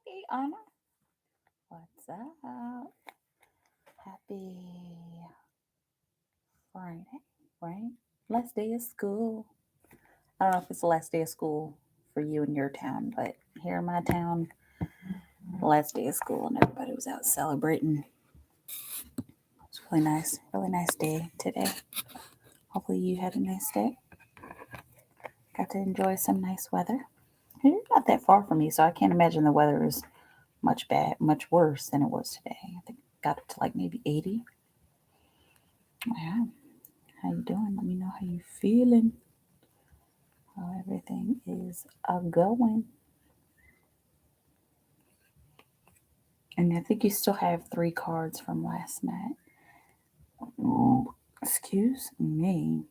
Hey, Anna. What's up? Happy Friday, right? Last day of school. I don't know if it's the last day of school for you in your town, but here in my town, last day of school, and everybody was out celebrating. It was really nice day today. Hopefully, you had a nice day. Got to enjoy some nice weather. You're not that far from me, so I can't imagine the weather is much worse than it was today. I think it got up to like maybe 80. Yeah. How you doing? Let me know how you feeling. How everything is going. And I think you still have 3 cards from last night. Excuse me.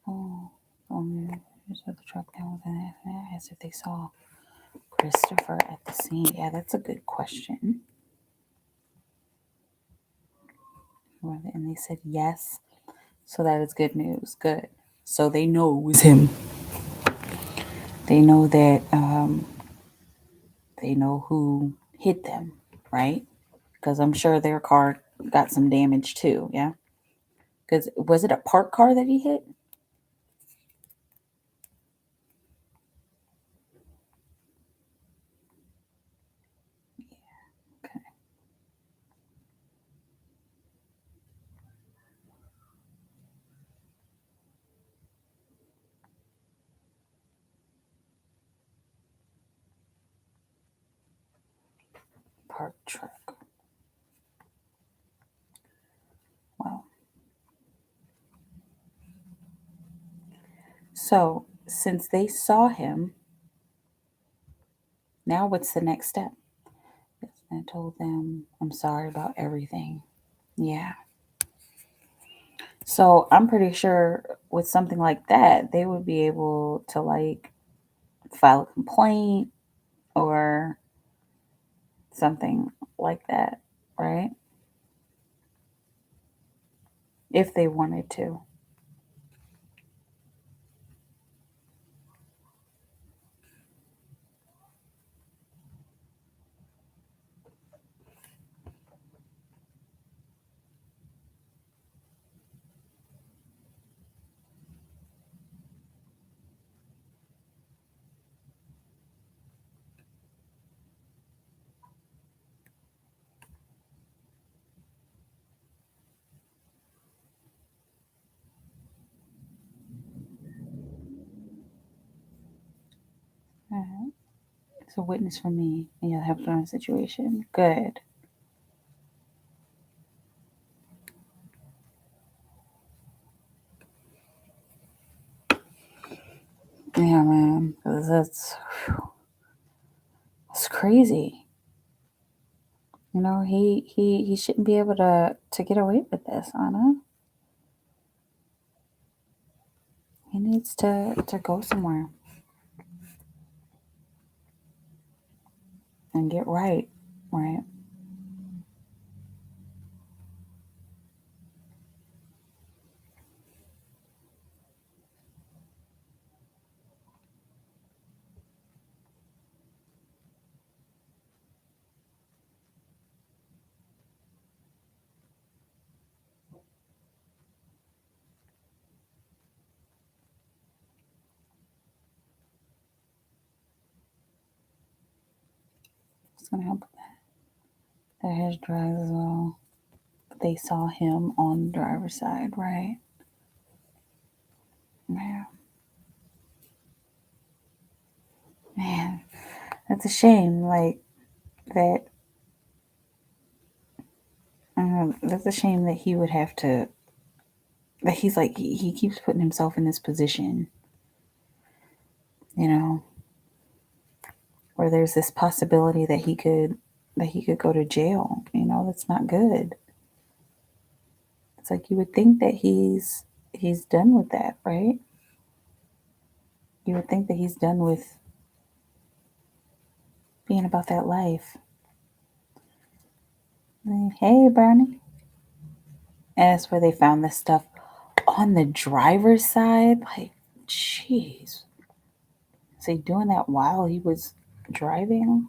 Oh, here's what the truck down with an I asked if they saw Christopher at the scene. Yeah, that's a good question. And they said yes. So that is good news. Good. So they know it was him. They know that they know who hit them, right? Because I'm sure their car got some damage too. Yeah. Because was it a parked car that he hit? Okay. Parked truck. Well, so since they saw him, now what's the next step? I told them I'm sorry about everything. Yeah. So I'm pretty sure with something like that, they would be able to like file a complaint or something like that, right? If they wanted to. Alright. It's a witness for me, and you'll have to know the situation. Good. Yeah, man. 'Cause it's crazy. You know, he shouldn't be able to get away with this, Anna. He needs to go somewhere and get right, right? It's gonna help with that. That has drugs as well. But they saw him on the driver's side, right? Yeah. Man, that's a shame. Like that. That's a shame that he would have to. That he's like he keeps putting himself in this position. You know, where there's this possibility that he could go to jail. You know, that's not good. It's like you would think that he's done with that, right? You would think that he's done with being about that life. Hey, Bernie. And that's where they found this stuff on the driver's side. Like, jeez. Is he doing that while he was driving?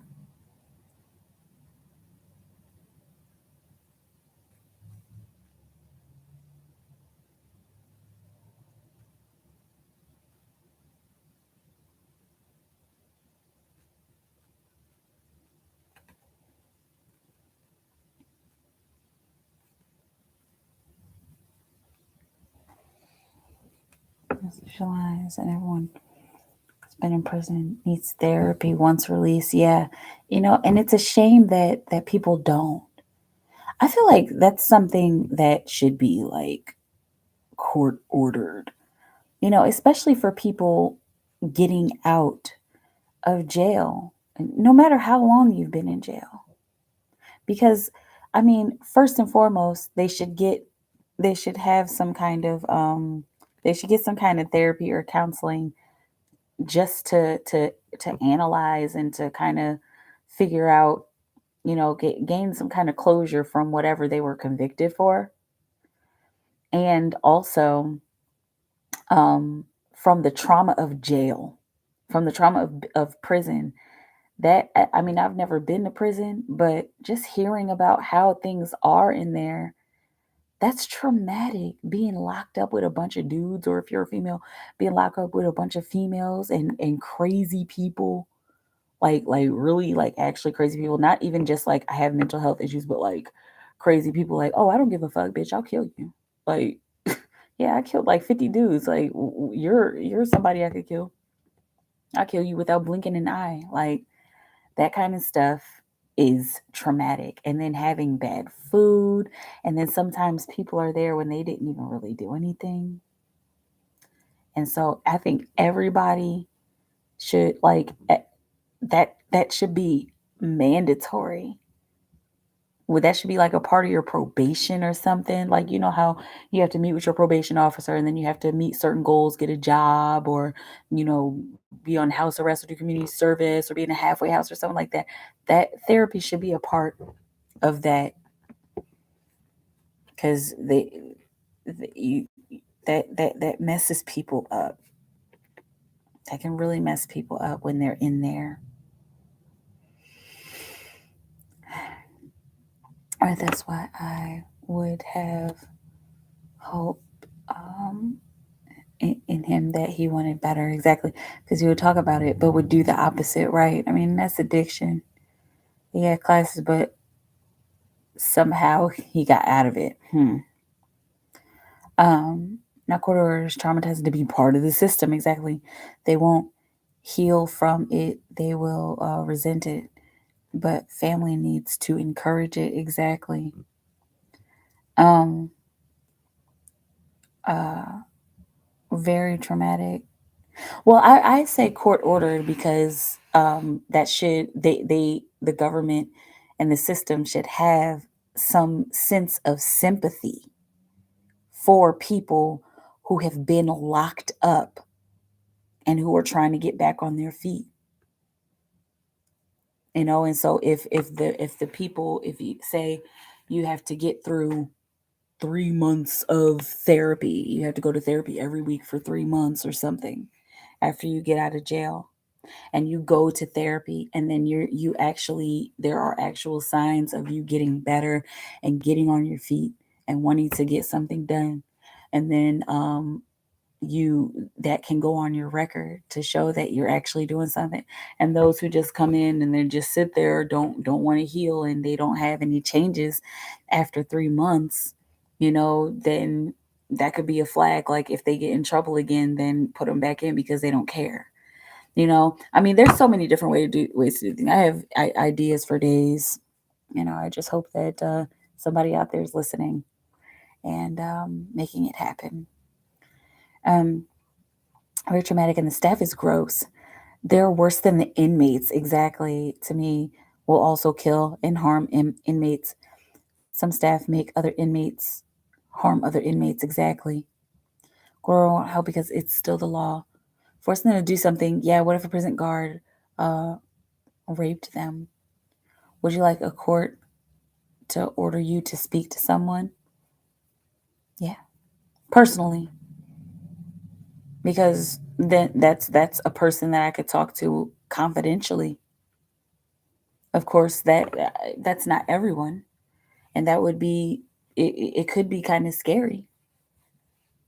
Visualize, and everyone has been in prison needs therapy once released. Yeah, and it's a shame that people don't. I feel like that's something that should be like court ordered. Especially for people getting out of jail, no matter how long you've been in jail. Because, I mean, first and foremost, they should have some kind of, they should get some kind of therapy or counseling just to analyze and to kind of figure out, gain some kind of closure from whatever they were convicted for, and also um, from the trauma of jail, from the trauma of prison. That I mean, I've never been to prison, but just hearing about how things are in there, that's traumatic. Being locked up with a bunch of dudes, or if you're a female, being locked up with a bunch of females and crazy people, like really like actually crazy people. Not even just like I have mental health issues, but like crazy people. Like, oh, I don't give a fuck, bitch. I'll kill you. Like, yeah, I killed like 50 dudes. Like, you're somebody I could kill. I'll kill you without blinking an eye. Like, that kind of stuff is traumatic. And then having bad food, and then sometimes people are there when they didn't even really do anything. And so I think everybody should like that should be mandatory. Well, that should be like a part of your probation or something. Like, you know how you have to meet with your probation officer, and then you have to meet certain goals, get a job, or, you know, be on house arrest or do community service or be in a halfway house or something like that. That therapy should be a part of that, because you, that messes people up. That can really mess people up when they're in there. Or that's why I would have hope um, in him that he wanted better. Exactly. Because he would talk about it, but would do the opposite, right? I mean, that's addiction. He had classes, but somehow he got out of it. Um, Now, court orders traumatizing to be part of the system. Exactly. They won't heal from it, they will resent it. But family needs to encourage it. Exactly. Um, uh, Very traumatic. Well, I say court ordered because that should they the government and the system should have some sense of sympathy for people who have been locked up and who are trying to get back on their feet. And so if the people, if you say you have to get through 3 months of therapy, you have to go to therapy every week for 3 months or something after you get out of jail, and you go to therapy, and then you actually, there are actual signs of you getting better and getting on your feet and wanting to get something done, and then you that can go on your record to show that you're actually doing something. And those who just come in and they just sit there, don't want to heal, and they don't have any changes after 3 months, then that could be a flag. Like, if they get in trouble again, then put them back in because they don't care. I mean, there's so many different ways to do things. I have ideas for days. I just hope that somebody out there is listening and making it happen. Um, Very traumatic, and the staff is gross. They're worse than the inmates. Exactly. To me, will also kill and harm inmates. Some staff make other inmates harm other inmates. Exactly. Court won't help because it's still the law. Forcing them to do something, yeah, what if a prison guard uh, raped them? Would you like a court to order you to speak to someone? Yeah, personally, because then that's a person that I could talk to confidentially. Of course, that's not everyone, and that would be it could be kind of scary,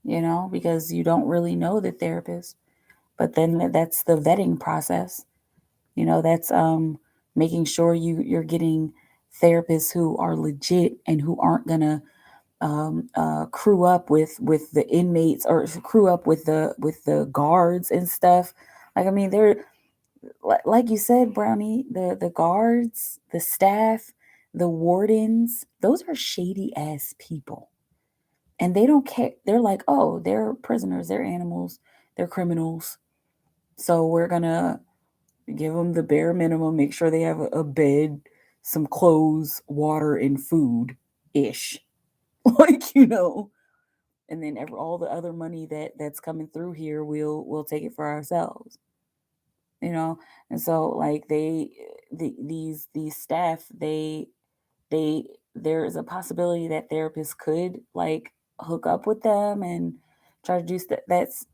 because you don't really know the therapist. But then that's the vetting process. That's making sure you're getting therapists who are legit and who aren't gonna crew up with the inmates or crew up with the guards and stuff. Like, I mean, they're like you said, Brownie, the guards, the staff, the wardens, those are shady ass people. And they don't care. They're like, oh, they're prisoners, they're animals, they're criminals. So we're gonna give them the bare minimum, make sure they have a bed, some clothes, water, and food ish. like, and then all the other money that's coming through here, we'll take it for ourselves. you know and so like these staff, they there's a possibility that therapists could like hook up with them and try to do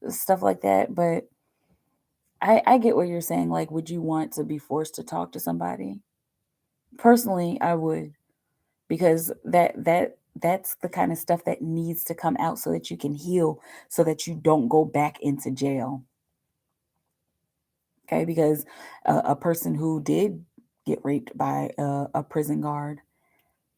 stuff like that. But I get what you're saying. Like, would you want to be forced to talk to somebody? Personally, I would, because that's the kind of stuff that needs to come out so that you can heal, so that you don't go back into jail. Okay, because a person who did get raped by a prison guard,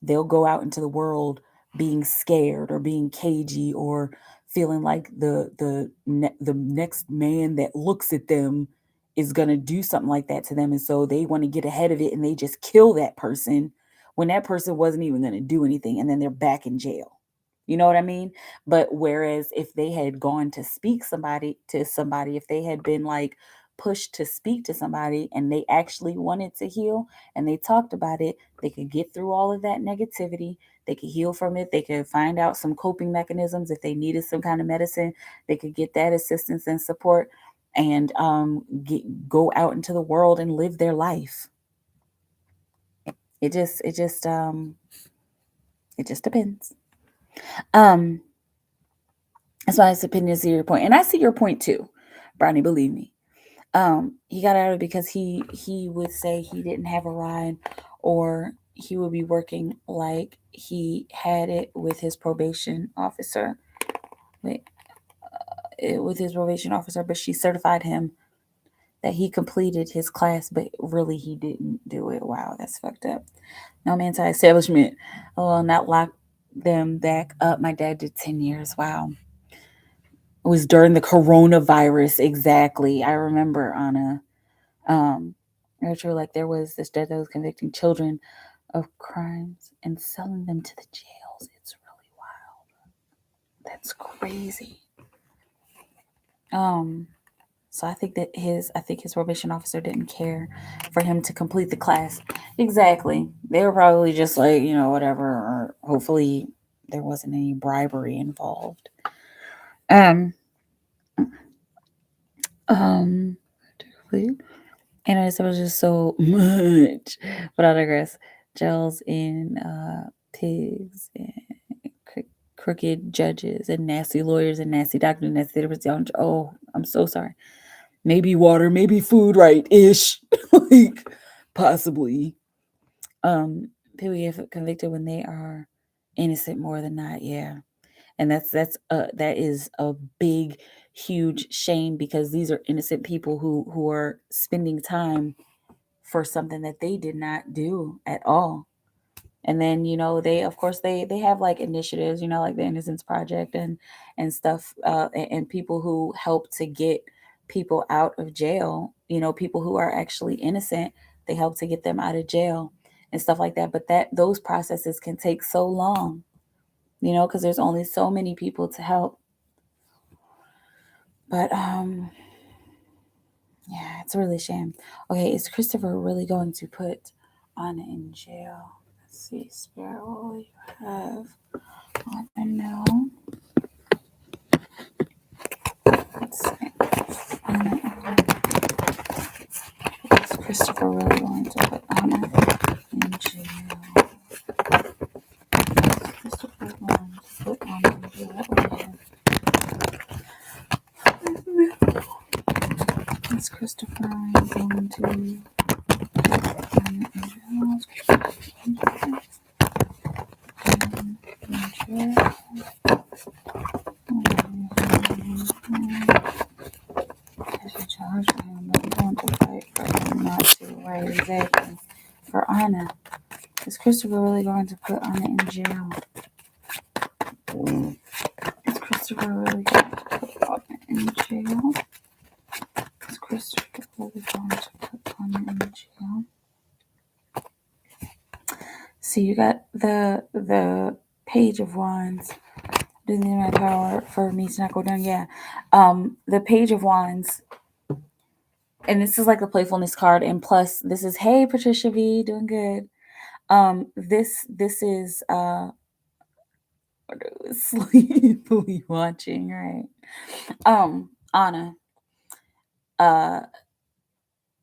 they'll go out into the world being scared or being cagey or feeling like the next man that looks at them is going to do something like that to them, and so they want to get ahead of it and they just kill that person when that person wasn't even going to do anything, and then they're back in jail. You know what I mean? But whereas if they had gone to speak to somebody, if they had been like pushed to speak to somebody and they actually wanted to heal and they talked about it, they could get through all of that negativity. They could heal from it. They could find out some coping mechanisms. If they needed some kind of medicine, they could get that assistance and support, and go out into the world and live their life. It just depends. Um, that's why it's opinion to your point, and I see your point too, Brownie. Believe me. He got out of it because he would say he didn't have a ride, or he would be working like he had it with his probation officer. Wait, with his probation officer, but she certified him that he completed his class, but really he didn't do it. Wow, that's fucked up. No, I'm anti-establishment. Oh, not lock them back up. My dad did 10 years. Wow. It was during the coronavirus. Exactly. I remember, Anna. Very true. Like, there was this judge that was convicting children of crimes and selling them to the jails. It's really wild. That's crazy. So I think his probation officer didn't care for him to complete the class. Exactly. They were probably just like, whatever, or hopefully there wasn't any bribery involved. Um um and I was just so much, but I digress. Gels in pigs and crooked judges and nasty lawyers and nasty doctors and nasty therapists. Oh, I'm so sorry. Maybe water, maybe food, right ish. Like, possibly. People get convicted when they are innocent more than not. Yeah. And that is a big, huge shame, because these are innocent people who are spending time for something that they did not do at all. And then, they, of course, they have like initiatives, like the Innocence Project and stuff, and people who help to get people out of jail, people who are actually innocent, they help to get them out of jail and stuff like that. But those processes can take so long, because there's only so many people to help. But yeah, it's really a shame. Okay, is Christopher really going to put Anna in jail? Let's see, Spirit, what will you have? Let me know. Exactly. For Anna. Is Christopher really going to put Anna in jail? Is Christopher really going to put Anna in jail? Is Christopher really going to put Anna in jail? See, you got the Page of Wands. Doesn't need my power for me to not go down. Yeah. The Page of Wands. And this is like the playfulness card. And plus, this is, hey, Patricia V, doing good. This is sleepily watching, right? Anna.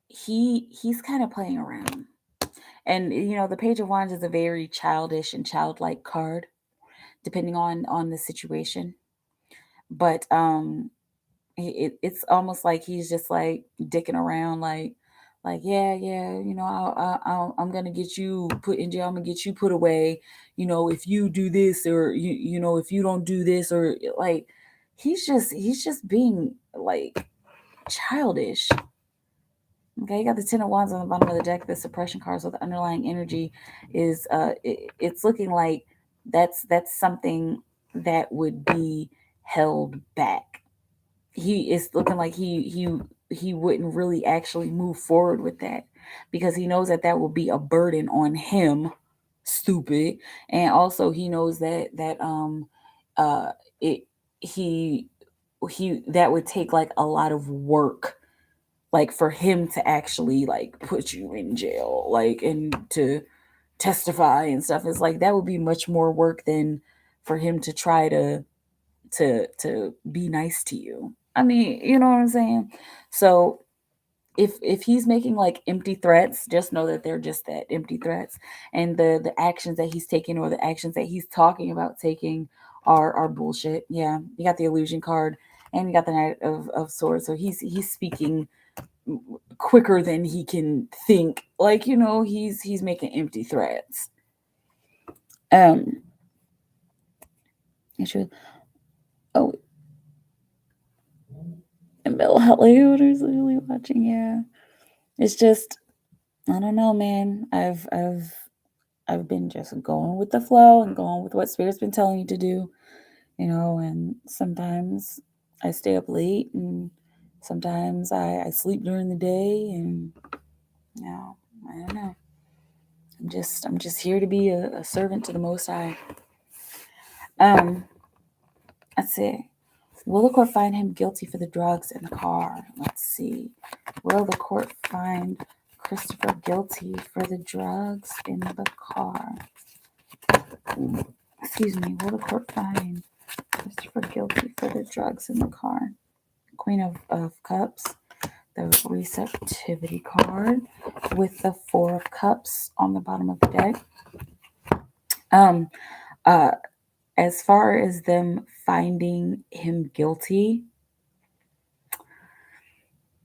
He's kind of playing around. And the Page of Wands is a very childish and childlike card, depending on the situation. But it's almost like he's just like dicking around, like yeah, I'm gonna get you put in jail. I'm gonna get you put away. If you do this, or if you don't do this, or like he's just being like childish. Okay, you got the Ten of Wands on the bottom of the deck, the suppression card. So the underlying energy is it's looking like that's something that would be held back. He is looking like he wouldn't really actually move forward with that, because he knows that will be a burden on him. Stupid. And also he knows that it he that would take like a lot of work, like for him to actually like put you in jail, like, and to testify and stuff. It's like that would be much more work than for him to try to be nice to you. I mean, you know what I'm saying? So if he's making like empty threats, just know that they're just that, empty threats. And the actions that he's taking, or the actions that he's talking about taking, are bullshit. Yeah. You got the illusion card, and you got the Knight of Swords. So he's speaking quicker than he can think. Like, he's making empty threats. Oh, and Bill Hollywood is really watching. Yeah, it's just, I don't know, man. I've been just going with the flow and going with what Spirit's been telling me to do, and sometimes I stay up late, and sometimes I sleep during the day, and I don't know. I'm just here to be a servant to the Most High. Let's see. Will the court find him guilty for the drugs in the car? Let's see. Will the court find Christopher guilty for the drugs in the car? Excuse me. Will the court find Christopher guilty for the drugs in the car? Queen of Cups, the receptivity card with the Four of Cups on the bottom of the deck. As far as them finding him guilty,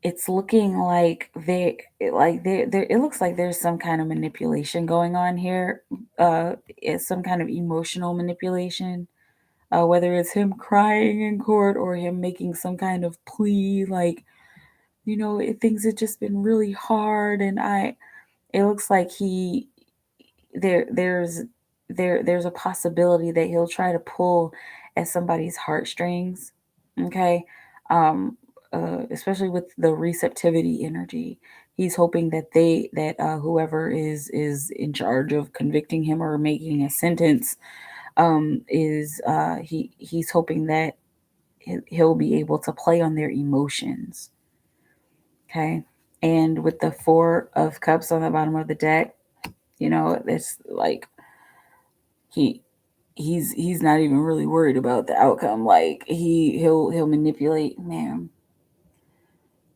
it's looking like it looks like there's some kind of manipulation going on here. It's some kind of emotional manipulation. Whether it's him crying in court, or him making some kind of plea, like, things have just been really hard, and it looks like there's a possibility that he'll try to pull at somebody's heartstrings. Okay. Especially with the receptivity energy, he's hoping that whoever is in charge of convicting him or making a sentence, he's hoping that he'll be able to play on their emotions. Okay. And with the Four of Cups on the bottom of the deck, it's like he's not even really worried about the outcome. Like he'll manipulate, man.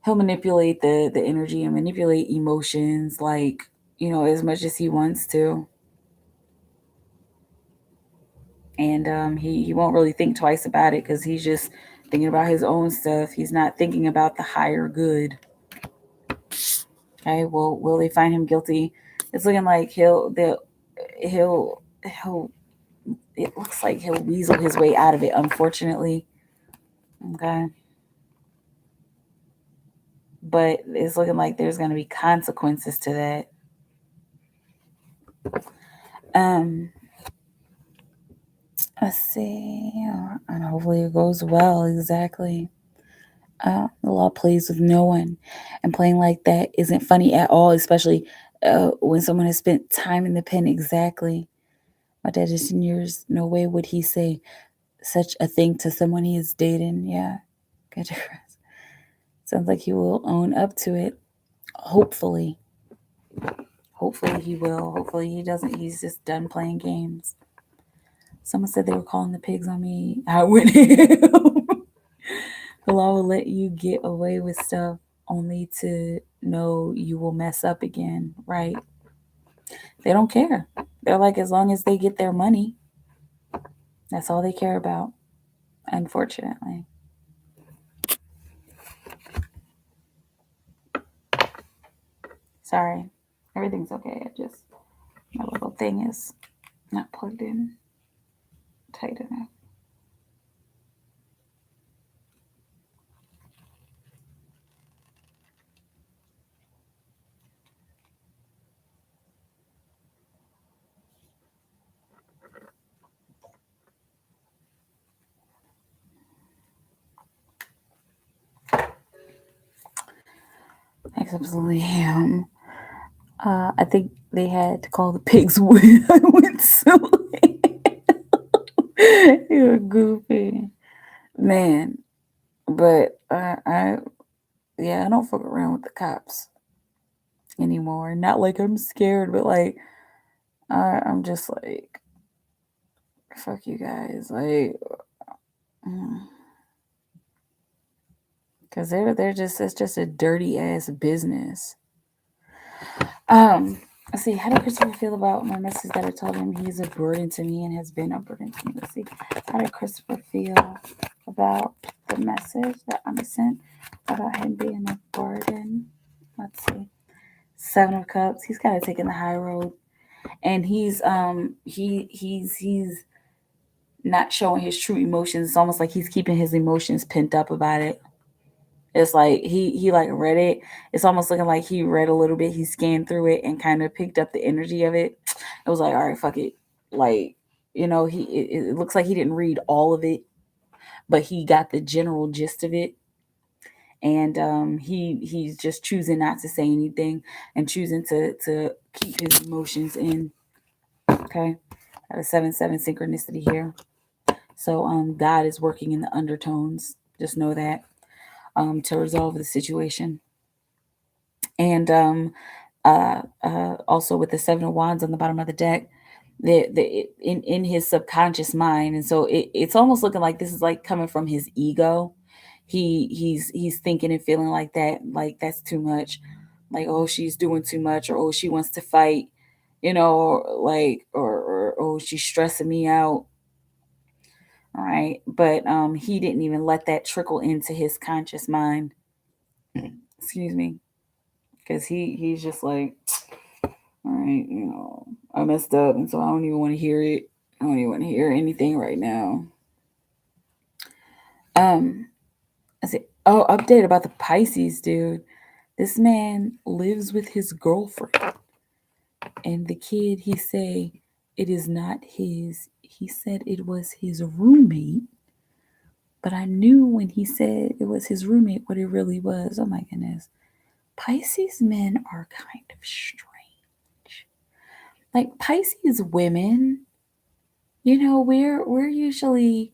He'll manipulate the energy and manipulate emotions, like, as much as he wants to. And he won't really think twice about it, because he's just thinking about his own stuff. He's not thinking about the higher good. Okay, well, will they find him guilty? It's looking like he'll. It looks like he'll weasel his way out of it. Unfortunately, okay. But it's looking like there's going to be consequences to that. Um, let's see, and hopefully it goes well. Exactly. The law plays with no one, and playing like that isn't funny at all, especially when someone has spent time in the pen. Exactly. My dad is in years. No way would he say such a thing to someone he is dating. Yeah, good. Sounds like he will own up to it. Hopefully. Hopefully he will. Hopefully he doesn't. He's just done playing games. Someone said they were calling the pigs on me. I went him. The law will let you get away with stuff only to know you will mess up again, right? They don't care. They're like, as long as they get their money, that's all they care about, unfortunately. Sorry. Everything's okay. I just, my little thing is not plugged in tight enough. Thanks, absolutely him. I think they had to call the pigs when I went silly. You're goofy. Man. But yeah, I don't fuck around with the cops anymore. Not like I'm scared, but like I'm just like, fuck you guys, like, because they're just it's just a dirty ass business. Let's see. How did Christopher feel about my message that I told him he's a burden to me and has been a burden to me? Let's see. How did Christopher feel about the message that I sent about him being a burden? Let's see. Seven of Cups. He's kind of taking the high road, and he's not showing his true emotions. It's almost like he's keeping his emotions pent up about it. It's like he like read it. It's almost looking like he read a little bit. He scanned through it and kind of picked up the energy of it. It was like, all right, fuck it. Like, it looks like he didn't read all of it, but he got the general gist of it. And he's just choosing not to say anything and choosing to keep his emotions in. Okay, got a 7-7 synchronicity here. So God is working in the undertones. Just know that, to resolve the situation. And also with the 7 of Wands on the bottom of the deck, in his subconscious mind, and so it's almost looking like this is like coming from his ego. He's thinking and feeling like that, like that's too much, like, oh, she's doing too much, or oh, she wants to fight, or like, or oh, she's stressing me out. All right, but he didn't even let that trickle into his conscious mind. Excuse me, because he's just like, all right, I messed up, and so I don't even want to hear it. I don't even want to hear anything right now. Um, I say, oh, update about the Pisces, dude. This man lives with his girlfriend, and the kid, he say it is not his. He said it was his roommate, but I knew when he said it was his roommate what it really was. Oh my goodness. Pisces men are kind of strange. Like Pisces women, we're usually,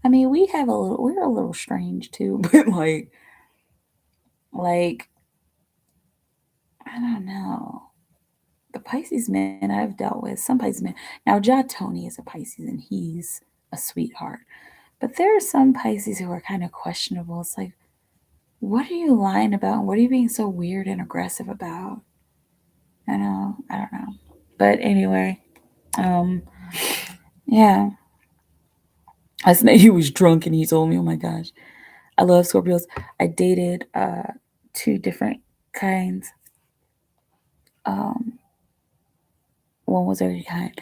I mean, we're a little strange too, but like I don't know. The Pisces men I've dealt with, some Pisces men. Now, Ja Tony is a Pisces and he's a sweetheart. But there are some Pisces who are kind of questionable. It's like, what are you lying about? What are you being so weird and aggressive about? I don't know. But anyway, um, yeah. Last night he was drunk and he told me, oh my gosh, I love Scorpios. I dated two different kinds. one was very kind,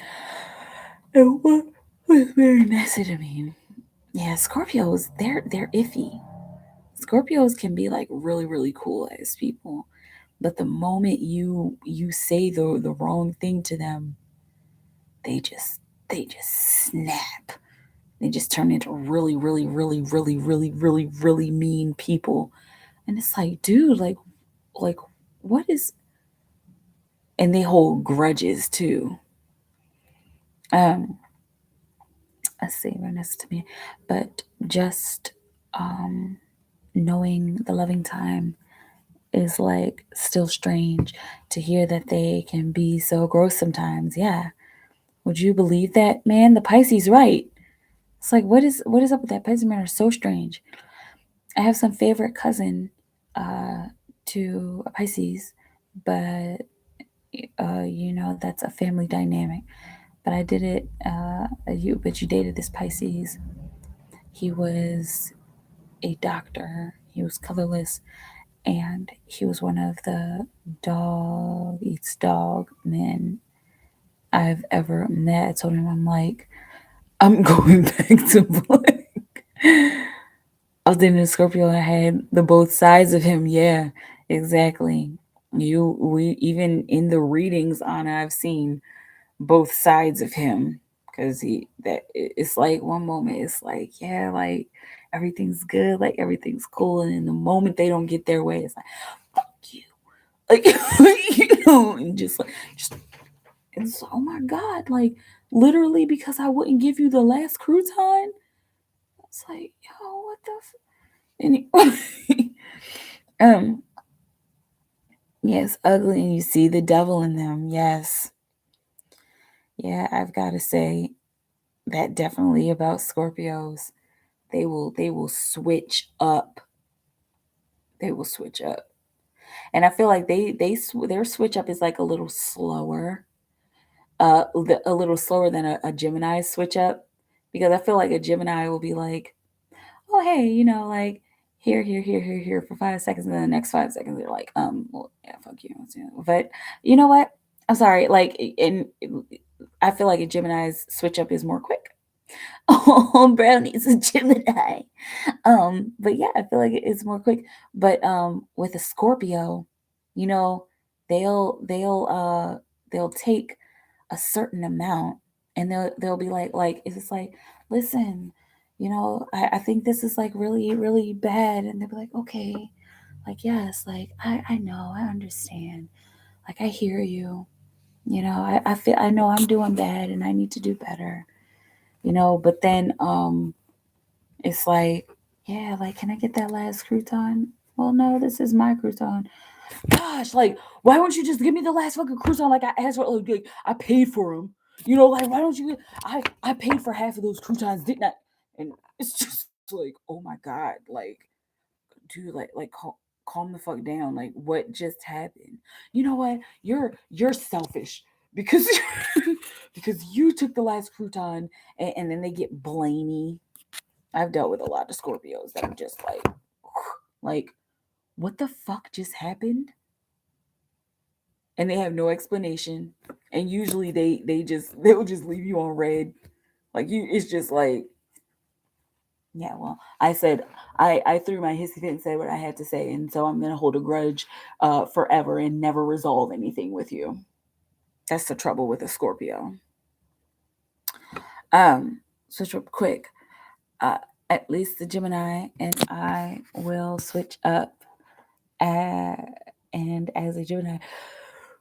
and one was very messy to me. Yeah, Scorpios, they're iffy. Scorpios can be like really, really cool as people. But the moment you say the wrong thing to them, they just they just snap. They just turn into really, really, really, really, really, really, really mean people. And it's like, dude, like what is, and they hold grudges too. Um, let's see, next to me. But just um knowing the loving time is like still strange to hear that they can be so gross sometimes. Yeah. Would you believe that, man? The Pisces right. It's like what is up with that? Pisces men are so strange. I have some favorite cousin uh to a Pisces, but that's a family dynamic. But I did it you dated this Pisces. He was a doctor. He was colorless, and he was one of the dog eats dog men I've ever met. I told him, I'm like, I'm going back to black. I was dating a Scorpio. I had the both sides of him. Yeah, exactly. We even in the readings on I've seen both sides of him, because it's like one moment it's like, yeah, like everything's good, like everything's cool, and in the moment they don't get their way, it's like, fuck you, like and just it's, oh my god, like literally because I wouldn't give you the last crouton. It's like, yo, what the anyway. um yes, ugly, and you see the devil in them. Yes, yeah, I've got to say that definitely about Scorpios. They will switch up. They will switch up, and I feel like their switch up is like a little slower, a little slower than a Gemini switch up, because I feel like a Gemini will be like, oh hey, like here for 5 seconds, and then the next 5 seconds they're like, well, yeah, fuck you. But you know what? I'm sorry, like, and I feel like a Gemini's switch up is more quick. Oh, brownie's a Gemini. But yeah, I feel like it's more quick. But with a Scorpio, you know, they'll take a certain amount, and they'll be like if it's like, listen, I think this is like really, really bad, and they'll be like, okay, like, yes, like I know, I understand. Like, I hear you. I feel, I know I'm doing bad and I need to do better. But then it's like, yeah, like, can I get that last crouton? Well, no, this is my crouton. Gosh, like, why don't you just give me the last fucking crouton? Like, I asked for, like I paid for them. Like, why don't you? I paid for half of those croutons, didn't I? And it's just like, oh my god, like, dude, calm the fuck down. Like, what just happened? You know what? You're selfish because because you took the last crouton, and then they get blamey. I've dealt with a lot of Scorpios that are just like, what the fuck just happened? And they have no explanation. And usually they'll just leave you on red. Like, it's just like, yeah, well, I said, I threw my hissy fit and said what I had to say, and so I'm gonna hold a grudge forever and never resolve anything with you. That's the trouble with a Scorpio. Switch up quick. Uh, at least the Gemini and I will switch up. Uh, and as a Gemini,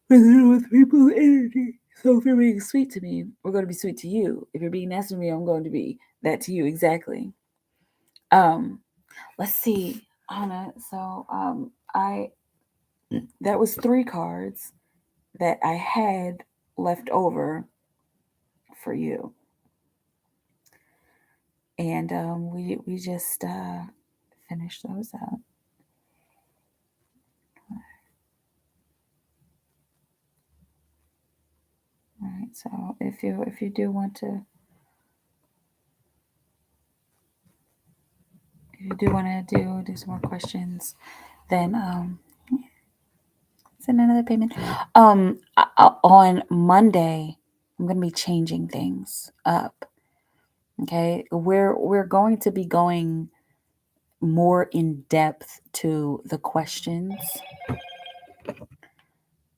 with people's energy. So if you're being sweet to me, we're going to be sweet to you. If you're being nasty to me, I'm going to be that to you, exactly. Um, let's see, Anna. So I that was 3 cards that I had left over for you, and we just finished those out. All right. So if you do want to, do some more questions, then Send another payment. On Monday, I'm going to be changing things up. Okay, we're going to be going more in depth to the questions.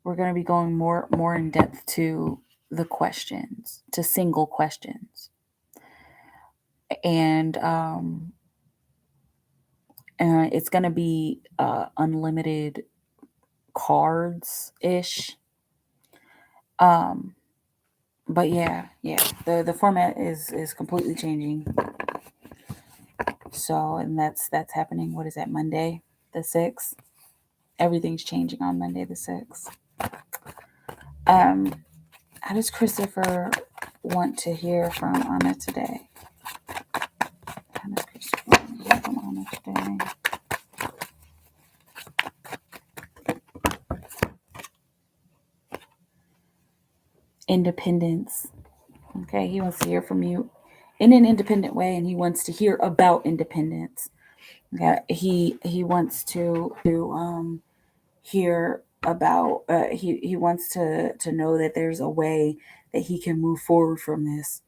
We're going to be going more in depth to the questions, to single questions, and it's going to be unlimited cards ish. But yeah, the format is completely changing. So, and that's happening. What is that? Monday, the 6th. Everything's changing on Monday the 6th. How does Christopher want to hear from Anna today? How does Christopher want to hear from Anna today? Independence. Okay, he wants to hear from you in an independent way, and he wants to hear about independence. Okay, he wants to hear about he wants to know that there's a way that he can move forward from this,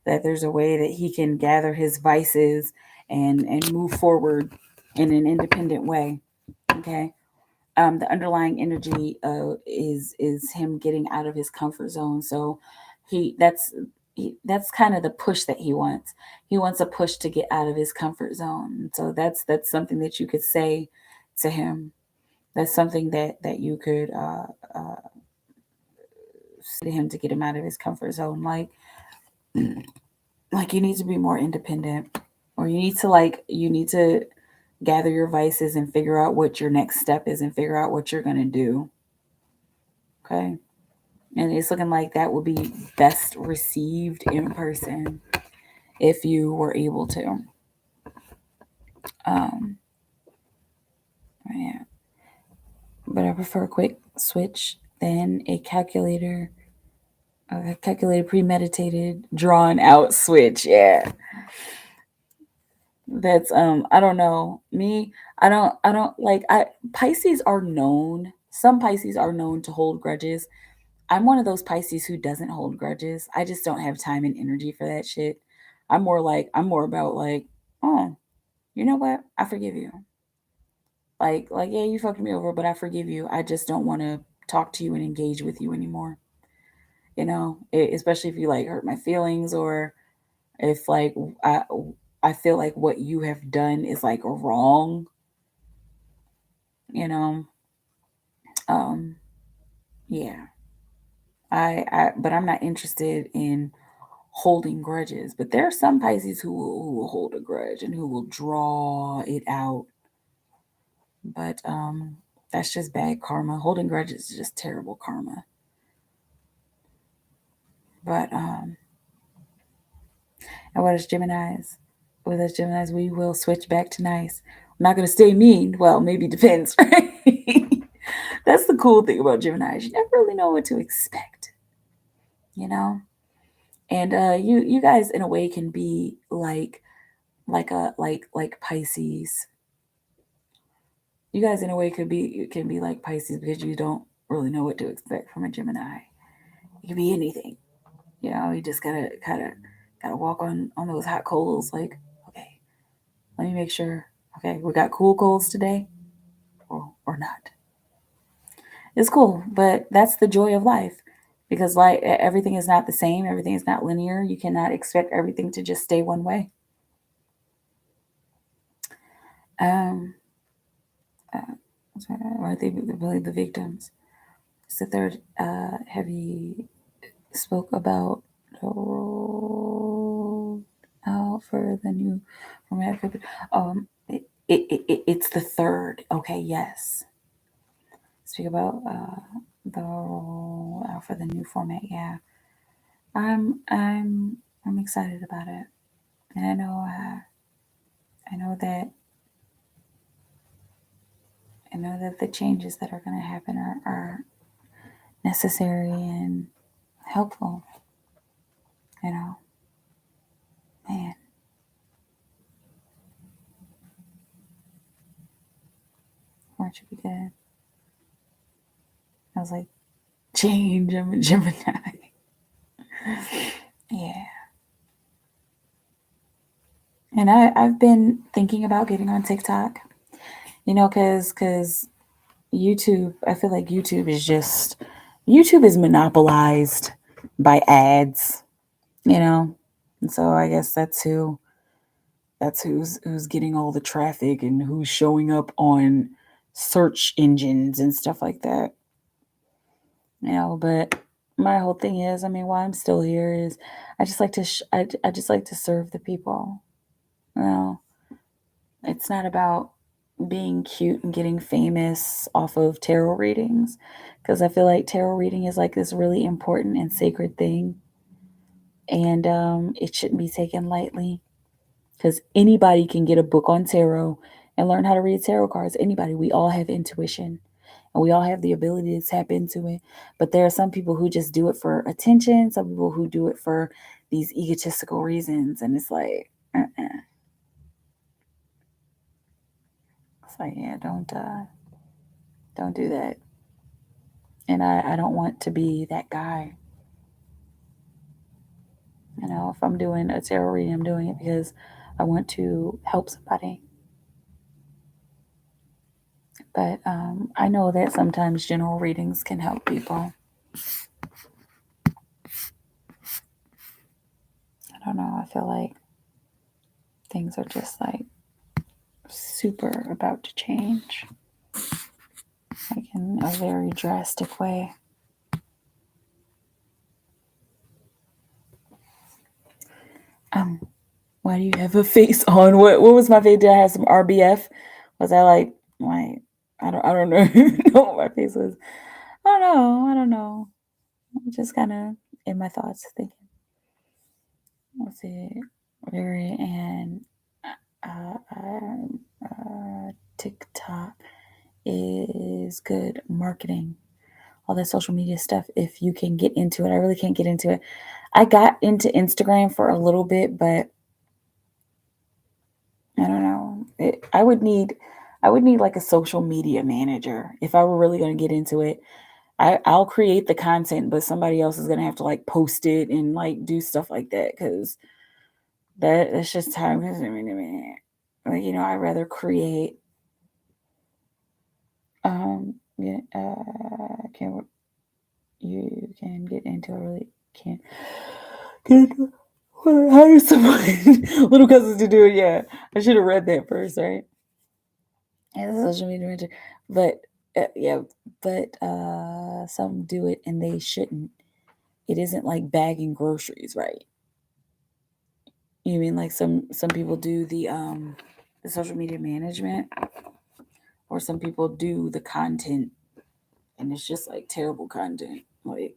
that there's a way that he can gather his vices and move forward in an independent way. Okay, the underlying energy is him getting out of his comfort zone. So he that's kind of the push that he wants. He wants a push to get out of his comfort zone. So that's something that you could say to him. That's something that you could say to him to get him out of his comfort zone. Like you need to be more independent, or you need to gather your vices and figure out what your next step is and figure out what you're gonna do. Okay. And it's looking like that will be best received in person if you were able to. Um, yeah. But I prefer a quick switch than a calculated, premeditated, drawn out switch. Yeah. That's I don't know. Me, I don't like I Pisces are known. Some Pisces are known to hold grudges. I'm one of those Pisces who doesn't hold grudges. I just don't have time and energy for that shit. I'm more about like, oh, you know what? I forgive you. Like yeah, you fucked me over, but I forgive you. I just don't want to talk to you and engage with you anymore. Especially if you like hurt my feelings, or if like I I feel like what you have done is like wrong, you know. Um yeah. I but I'm not interested in holding grudges. But there are some Pisces who will hold a grudge and who will draw it out. But that's just bad karma. Holding grudges is just terrible karma. But and what is Gemini's? With us Gemini's, we will switch back to nice. I'm not gonna stay mean. Well, maybe depends, right? That's the cool thing about Gemini's. You never really know what to expect, you know? And you guys in a way can be like Pisces. You guys in a way can be like Pisces because you don't really know what to expect from a Gemini. It can be anything. You just gotta walk on those hot coals. Like, okay, let me make sure. Okay, we got cool coals today, or not. It's cool, but that's the joy of life, because like everything is not the same. Everything is not linear. You cannot expect everything to just stay one way. Um, or they believe the victims. It's the third. Have you spoke about the roll out for the new format? It's the third. Okay, yes. Speak about the roll out for the new format. Yeah, I'm excited about it, and I know that the changes that are going to happen are necessary and helpful. You know, man, won't you be good? I was like, change, I'm a Gemini. Yeah. And I've been thinking about getting on TikTok, because YouTube, I feel like YouTube is monopolized by ads, and so I guess that's who's getting all the traffic and who's showing up on search engines and stuff like that. But my whole thing is, I mean, why I'm still here is I just like to I just like to serve the people. You know, it's not about being cute and getting famous off of tarot readings, because I feel like tarot reading is like this really important and sacred thing, and it shouldn't be taken lightly, because anybody can get a book on tarot and learn how to read tarot cards. Anybody. We all have intuition and we all have the ability to tap into it. But there are some people who just do it for attention, some people who do it for these egotistical reasons. And it's like, it's like, yeah, don't do that. And I don't want to be that guy. If I'm doing a tarot reading, I'm doing it because I want to help somebody. But I know that sometimes general readings can help people. I don't know. I feel like things are just like super about to change, like in a very drastic way. Why do you have a face on? What was my face? Did I have some RBF? Was I like I don't know know what my face was. I don't know. I'm just kind of in my thoughts thinking. Let's see, very and TikTok is good marketing. All that social media stuff, if you can get into it. I really can't get into it. I got into Instagram for a little bit, but I don't know. I would need like a social media manager if I were really going to get into it. I'll create the content, but somebody else is going to have to like post it and like do stuff like that, because that's just time consuming to me. Like, I'd rather create. Yeah. Can You can get into a really can't get into hire someone little cousins to do it. Yeah, I should have read that first, right? Yeah, the social media manager, but yeah, but some do it and they shouldn't. It isn't like bagging groceries, right? You mean like some people do the social media management, or some people do the content, and it's just like terrible content. Like,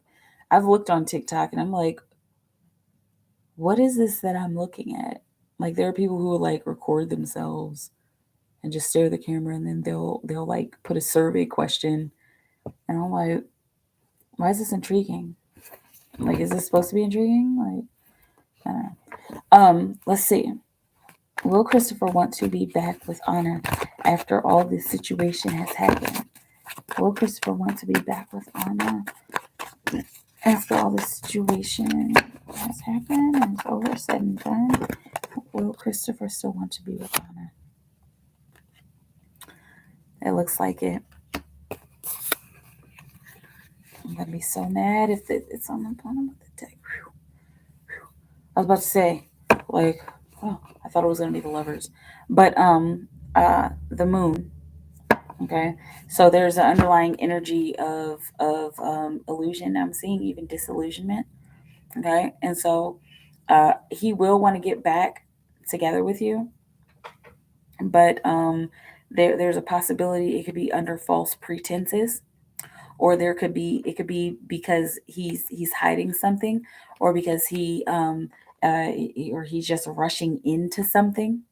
I've looked on TikTok and I'm like, what is this that I'm looking at? Like, there are people who will like record themselves and just stare at the camera, and then they'll like put a survey question, and I'm like, why is this intriguing? Like, is this supposed to be intriguing? Like, I don't know. Let's see. Will Christopher want to be back with Anna after all this situation has happened? Will Christopher want to be back with Anna after all this situation has happened and it's over, said and done? Will Christopher still want to be with Anna? It looks like it. I'm gonna be so mad if it's on the bottom of the deck. I was about to say, like, oh, I thought it was gonna be the lovers, but the moon. Okay, so there's an underlying energy of illusion. I'm seeing even disillusionment. Okay, and so he will want to get back together with you, but there's a possibility it could be under false pretenses, or it could be because he's hiding something, or because or he's just rushing into something.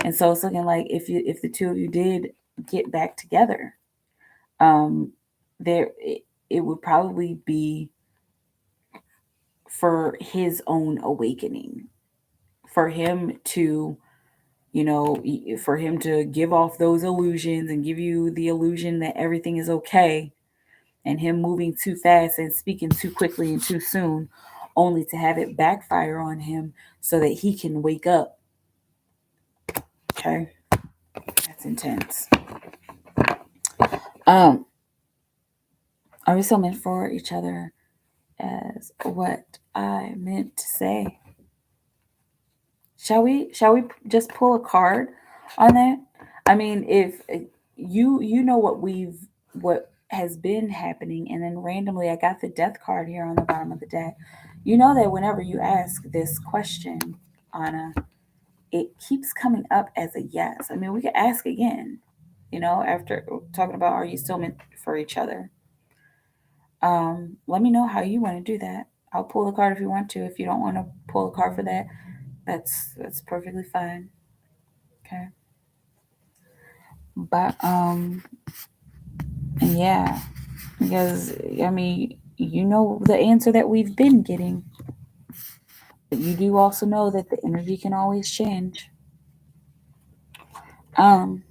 And so it's looking like if the two of you did get back together, um it would probably be for his own awakening, for him to for him to give off those illusions and give you the illusion that everything is okay, and him moving too fast and speaking too quickly and too soon, only to have it backfire on him so that he can wake up. Okay, that's intense. Um, are we still meant for each other? As what I meant to say. Shall we just pull a card on that? I mean, if you know what has been happening, and then randomly I got the death card here on the bottom of the deck. You know that whenever you ask this question, Anna, it keeps coming up as a yes. I mean, we could ask again, after talking about are you still meant for each other. Let me know how you want to do that. I'll pull the card if you want to. If you don't want to pull a card for that, that's perfectly fine. Okay. But yeah, because I mean, you know the answer that we've been getting, but you do also know that the energy can always change. Um,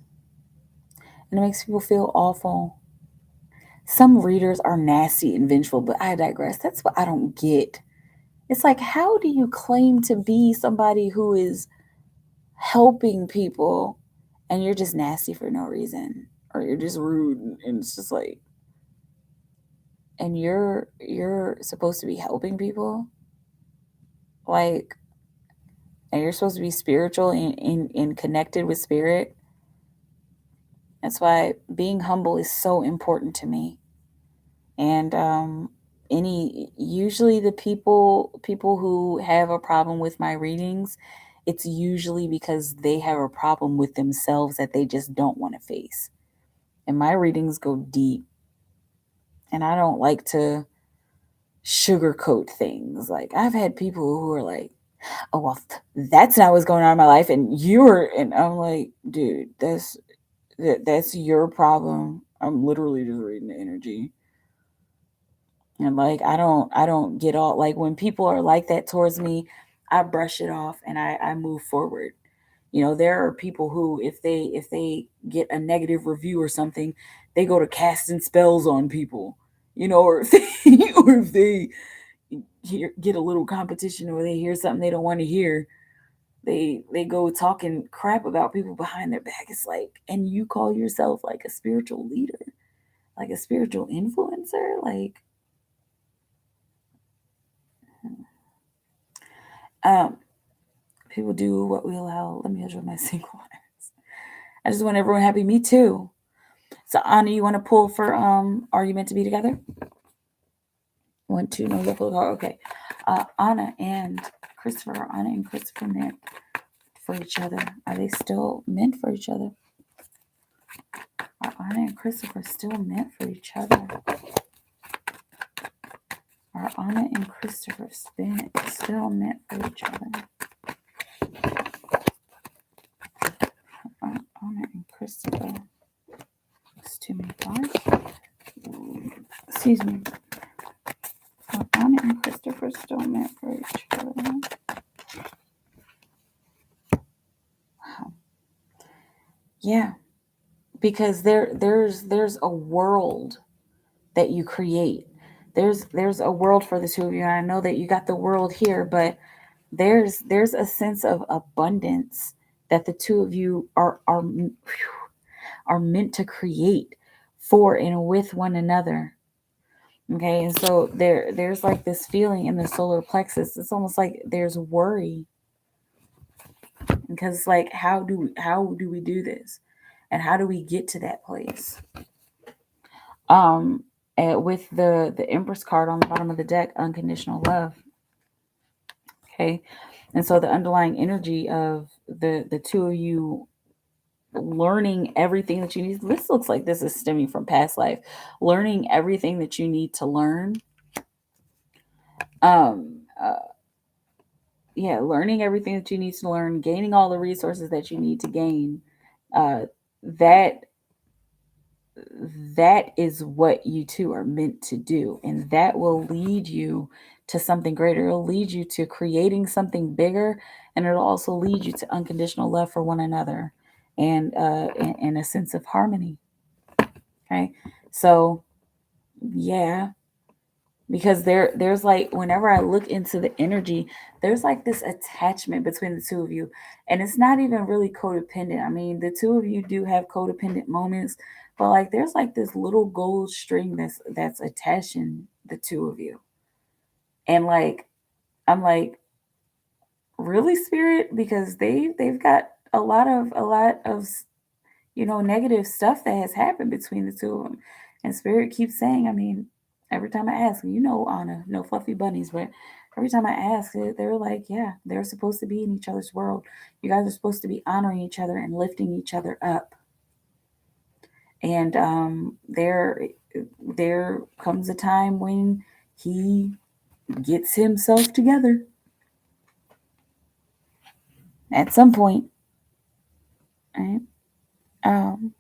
and it makes people feel awful. Some readers are nasty and vengeful, but I digress. That's what I don't get. It's like, how do you claim to be somebody who is helping people and you're just nasty for no reason, or you're just rude, and it's just like, and you're supposed to be helping people, like, and you're supposed to be spiritual and connected with spirit. That's why being humble is so important to me. And any usually the people who have a problem with my readings, it's usually because they have a problem with themselves that they just don't want to face. And my readings go deep, and I don't like to sugarcoat things. Like, I've had people who are like, oh well, that's not what's going on in my life, and I'm like, dude, that's your problem. I'm literally just reading the energy. And like, I don't get all, like, when people are like that towards me, I brush it off and I move forward. There are people who, if they get a negative review or something, they go to casting spells on people. Or if they get a little competition, or they hear something they don't want to hear, they go talking crap about people behind their back. It's like, and you call yourself like a spiritual leader, like a spiritual influencer, like, um people do what we allow. Let me measure my single ones. I just want everyone happy. Me too. So Anna, you want to pull for are you meant to be together? 1, 2, no, you'll pull the card. Okay. Anna and Christopher meant for each other. Are they still meant for each other? Are Anna and Christopher still meant for each other? Are Anna and Christopher still meant for each other? Are Anna and Christopher. It's too many cards. Excuse me. Are Anna and Christopher still meant for each other? Wow. Yeah. Because there's a world that you create. There's a world for the two of you. And I know that you got the world here, but there's a sense of abundance that the two of you are meant to create for and with one another. Okay, and so there's like this feeling in the solar plexus. It's almost like there's worry, because it's like, how do we do this, and how do we get to that place? Um, with the Empress card on the bottom of the deck, unconditional love. Okay, and so the underlying energy of the two of you learning everything that you need. This looks like this is stemming from past life. Learning everything that you need to learn. Um, uh, yeah, learning everything that you need to learn, gaining all the resources that you need to gain. Uh, that that is what you two are meant to do, and that will lead you to something greater. It'll lead you to creating something bigger, and it'll also lead you to unconditional love for one another, and a sense of harmony. Okay, so Yeah, because there's like whenever I look into the energy, there's like this attachment between the two of you, and it's not even really codependent. I mean, the two of you do have codependent moments, but like there's like this little gold string that's attaching the two of you, and like I'm like, really, spirit, because they've got a lot of negative stuff that has happened between the two of them. And Spirit keeps saying, I mean, every time I ask, Anna, no fluffy bunnies, but every time I ask it, they're like, yeah, they're supposed to be in each other's world. You guys are supposed to be honoring each other and lifting each other up. And there comes a time when he gets himself together at some point, right? Um,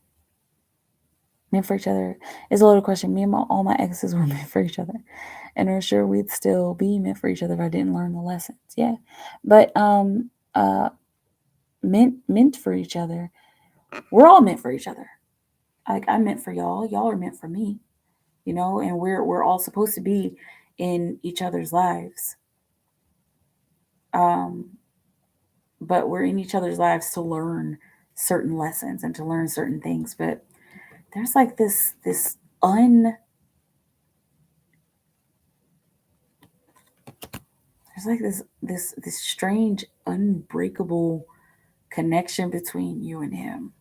meant for each other is a little question. Me and all my exes were meant for each other, and I'm sure we'd still be meant for each other if I didn't learn the lessons. Yeah, but meant for each other. We're all meant for each other. Like I'm meant for y'all. Y'all are meant for me. And we're all supposed to be in each other's lives. Um, but we're in each other's lives to learn certain lessons and to learn certain things. But there's like this un there's like this strange unbreakable connection between you and him.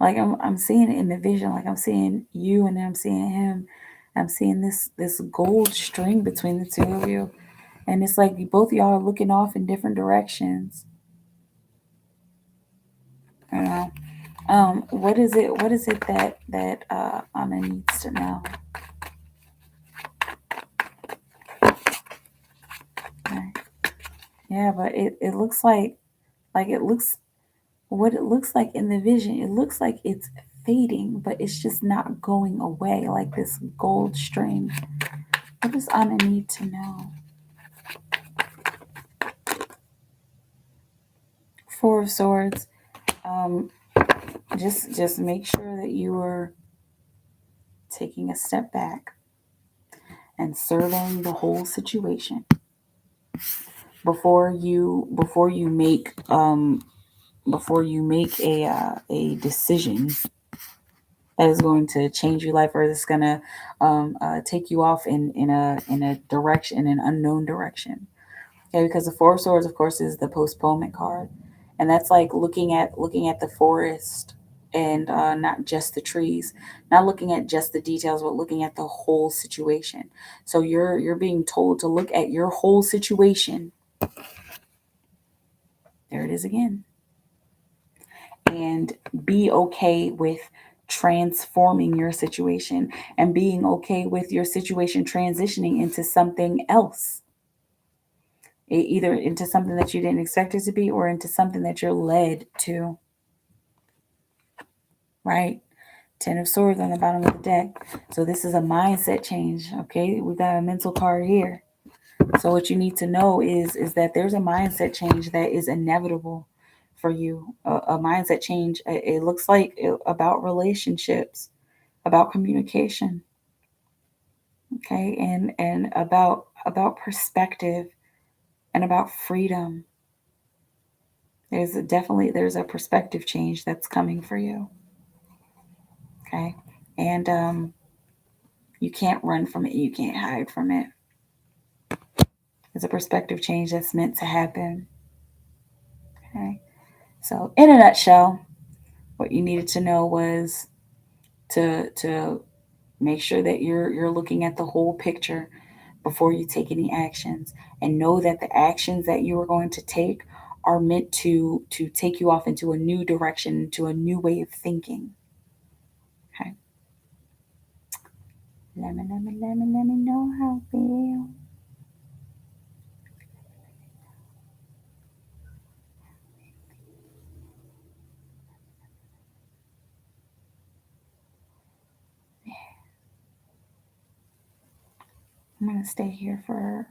Like I'm seeing it in the vision, like I'm seeing you and I'm seeing him. I'm seeing this gold string between the two of you, and it's like both of y'all are looking off in different directions. You know, what is it that Anna needs to know? Okay. Yeah, but it looks like it looks what it looks like in the vision. It looks like it's fading, but it's just not going away. Like this gold string. What does Anna need to know? Four of Swords. Um, just make sure that you are taking a step back and surveying the whole situation before you make a decision that is going to change your life or that's going to take you off in a direction, in an unknown direction. Okay, because the Four of Swords, of course, is the postponement card, and that's like looking at the forest and not just the trees, not looking at just the details, but looking at the whole situation. So you're being told to look at your whole situation. There it is again, and be okay with transforming your situation and being okay with your situation transitioning into something else, either into something that you didn't expect it to be or into something that you're led to, right? Ten of Swords on the bottom of the deck. So this is a mindset change, okay? We got a mental card here. So what you need to know is that there's a mindset change that is inevitable for you. A mindset change. It looks like about relationships, about communication, okay, and about perspective and about freedom. There's a perspective change that's coming for you, okay, and you can't run from it. You can't hide from it. It's a perspective change that's meant to happen. Okay. So in a nutshell, what you needed to know was to make sure that you're looking at the whole picture before you take any actions, and know that the actions that you are going to take are meant to take you off into a new direction, into a new way of thinking. Okay. Let me know how I feel. I'm gonna stay here for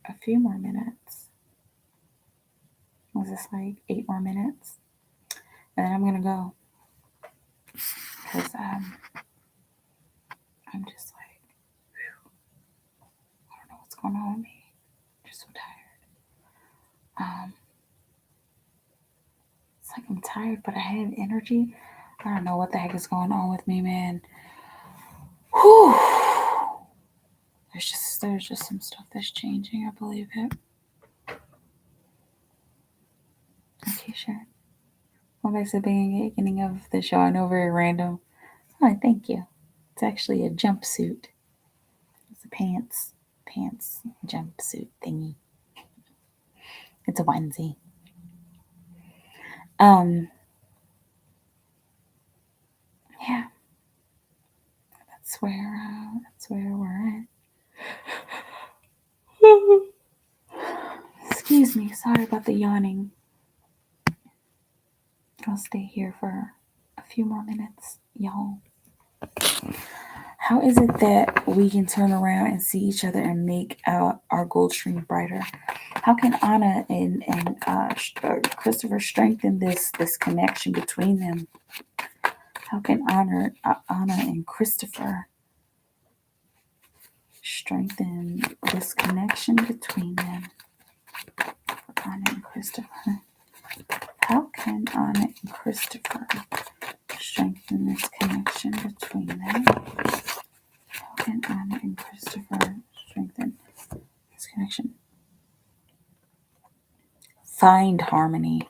a few more minutes. Was this like 8 more minutes? And then I'm gonna go. Because I'm just like, I don't know what's going on with me. I'm just so tired. It's like I'm tired, but I have energy. I don't know what the heck is going on with me, man. Whew. There's just some stuff that's changing. I believe it. Okay, sure. Well, back to the beginning of the show. I know, very random. Oh, thank you. It's actually a jumpsuit. It's a pants jumpsuit thingy. It's a onesie. Yeah. That's where we're at. Excuse me. Sorry about the yawning. I'll stay here for a few more minutes, y'all. How is it that we can turn around and see each other and make our gold string brighter? How can Anna and Christopher strengthen this connection between them? How can Anna and Christopher strengthen this connection between them? Anna and Christopher. How can Anna and Christopher strengthen this connection between them? How can Anna and Christopher strengthen this connection? Find harmony.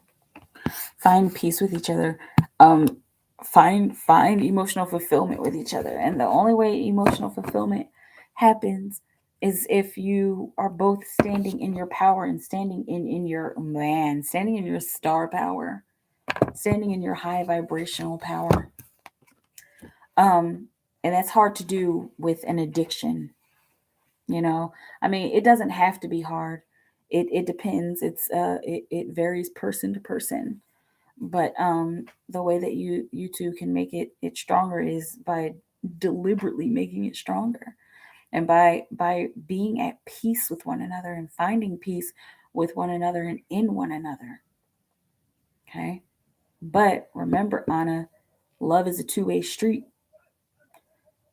Find peace with each other. Find emotional fulfillment with each other. And the only way emotional fulfillment happens is if you are both standing in your power and standing in your standing in your star power, standing in your high vibrational power. And that's hard to do with an addiction. I mean, it doesn't have to be hard. It depends. It varies person to person. But the way that you two can make it stronger is by deliberately making it stronger, and by being at peace with one another and finding peace with one another and in one another. Okay, but remember, Anna, love is a two-way street.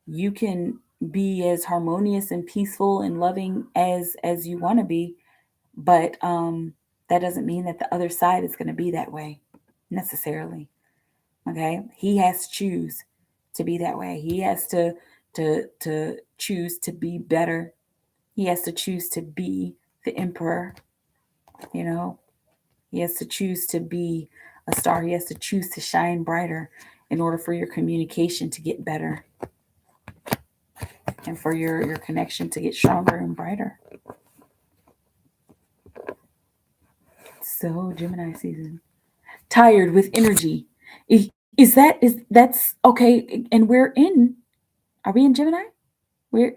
You can be as harmonious and peaceful and loving as you want to be, but that doesn't mean that the other side is going to be that way necessarily. Okay, he has to choose to be that way. He has to choose to be better. He has to choose to be the emperor. He has to choose to be a star. He has to choose to shine brighter in order for your communication to get better and for your connection to get stronger and brighter. So Gemini season, tired with energy. That's okay? And we're in. Are we in Gemini?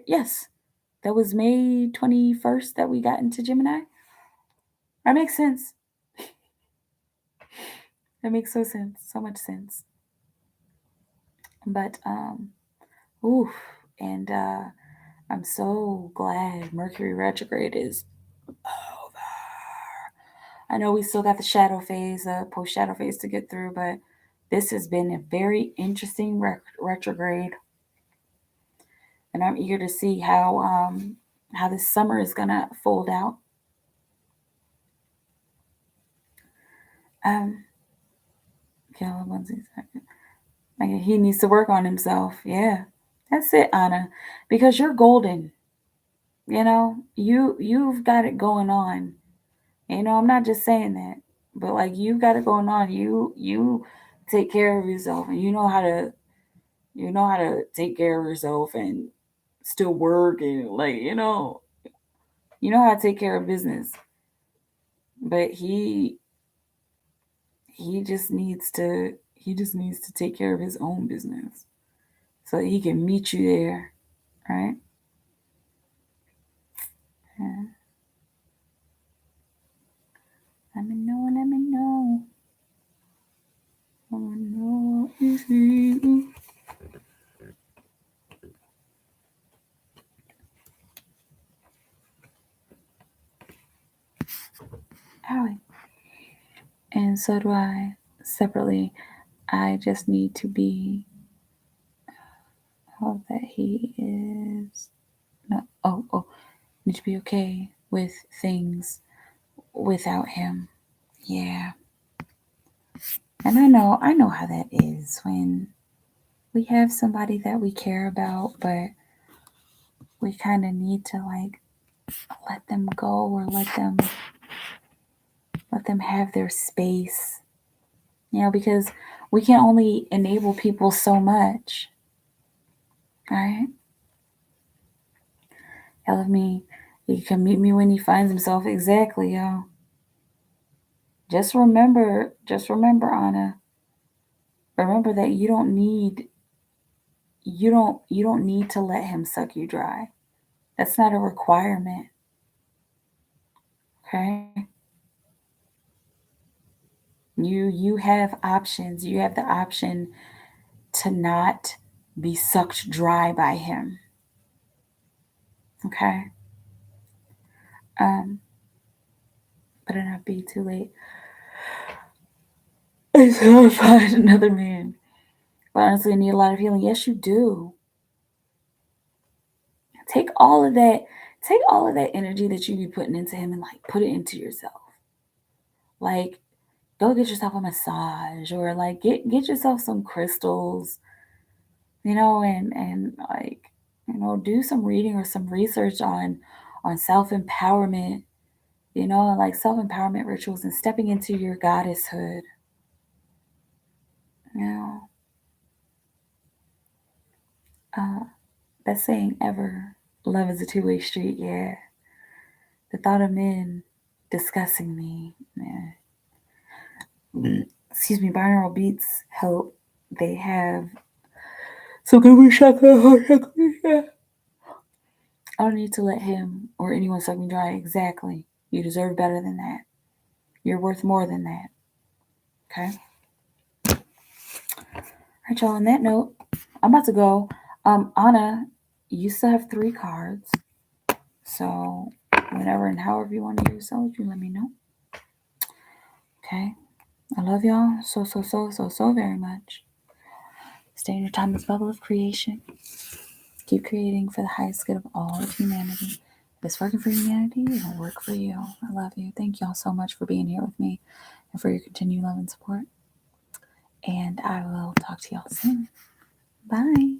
Yes. That was May 21st that we got into Gemini. That makes sense. That makes so much sense. But oof, and I'm so glad Mercury retrograde is over. I know we still got the shadow phase, post shadow phase to get through, but this has been a very interesting retrograde, and I'm eager to see how this summer is gonna fold out. Like, he needs to work on himself. Yeah, that's it, Anna, because you're golden. You've got it going on. I'm not just saying that, but like you've got it going on. You take care of yourself, and you know how to take care of yourself and still work, and like you know how to take care of business. But he just needs to take care of his own business so that he can meet you there, right? Yeah. Let me know. Let me know it's you. Alright. And so do I. Separately, I just need to be, oh, that he is, no, need to be okay with things without him. Yeah. And I know how that is when we have somebody that we care about, but we kind of need to like let them go or let them have their space. You know, because we can only enable people so much. Right? Hell of me. He can meet me when he finds himself. Exactly, yo. Just remember, Anna. Remember that you don't need to let him suck you dry. That's not a requirement. Okay? You have options. You have the option to not be sucked dry by him. Okay? Um, but it not be too late. I still find another man. But honestly, I need a lot of healing. Yes, you do. Take all of that, take all of that energy that you be putting into him and like put it into yourself. Like, go get yourself a massage or like get yourself some crystals, you know, and like, you know, do some reading or some research on self-empowerment, you know, like self-empowerment rituals and stepping into your goddesshood. You know, uh, best saying ever. Love is a two-way street, yeah. The thought of men discussing me, yeah. Excuse me, binaural beats help. They have some good wish I don't need to let him or anyone suck me dry. Exactly. You deserve better than that. You're worth more than that. Okay? Alright, y'all, on that note, I'm about to go. Anna, you still have 3 cards. So whenever and however you want to use those, you let me know. Okay? I love y'all so very much. Stay in your timeless bubble of creation. Keep creating for the highest good of all of humanity. If it's working for humanity, it'll work for you. I love you. Thank y'all so much for being here with me and for your continued love and support. And I will talk to y'all soon. Bye.